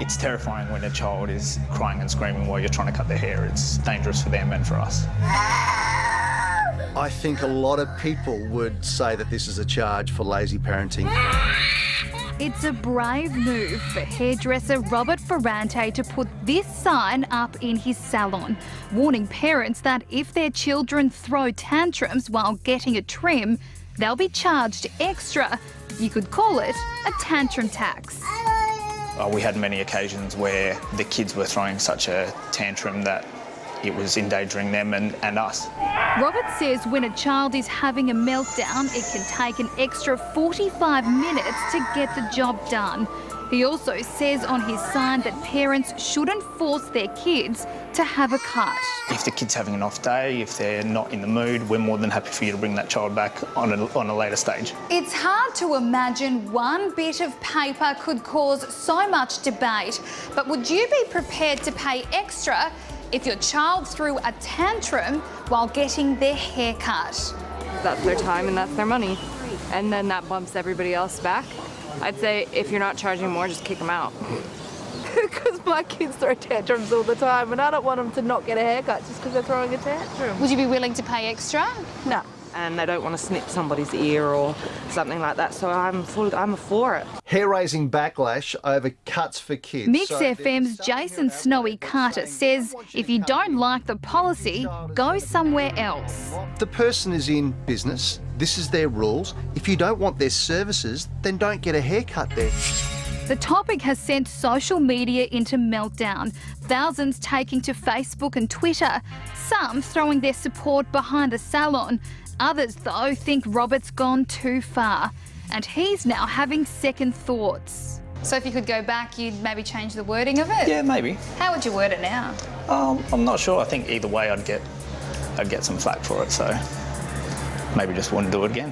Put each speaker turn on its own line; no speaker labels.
It's terrifying when a child is crying and screaming while you're trying to cut their hair. It's dangerous for them and for us.
I think a lot of people would say that this is a charge for lazy parenting.
It's a brave move for hairdresser Robert Ferrante to put this sign up in his salon, warning parents that if their children throw tantrums while getting a trim, they'll be charged extra. You could call it a tantrum tax.
We had many occasions where the kids were throwing such a tantrum that it was endangering them and us.
Robert says when a child is having a meltdown, it can take an extra 45 minutes to get the job done. He also says on his sign that parents shouldn't force their kids to have a cut.
If the kid's having an off day, if they're not in the mood, we're more than happy for you to bring that child back on a later stage.
It's hard to imagine one bit of paper could cause so much debate, but would you be prepared to pay extra if your child threw a tantrum while getting their hair cut?
That's their time and that's their money. And then that bumps everybody else back. I'd say if you're not charging more, just kick them out. Because my kids throw tantrums all the time and I don't want them to not get a haircut just because they're throwing a tantrum.
Would you be willing to pay extra?
No. And they don't want to snip somebody's ear or something like that, so I'm for it.
Hair-raising backlash over cuts for kids.
Mix FM's Jason Snowy Carter says if you don't like the policy, go somewhere else.
The person is in business. This is their rules. If you don't want their services, then don't get a haircut there.
The topic has sent social media into meltdown, thousands taking to Facebook and Twitter, some throwing their support behind the salon. Others, though, think Robert's gone too far, and he's now having second thoughts. So if you could go back, you'd maybe change the wording of it?
Yeah, maybe.
How would you word it now?
I'm not sure. I think either way I'd get some flack for it, so maybe just wouldn't do it again.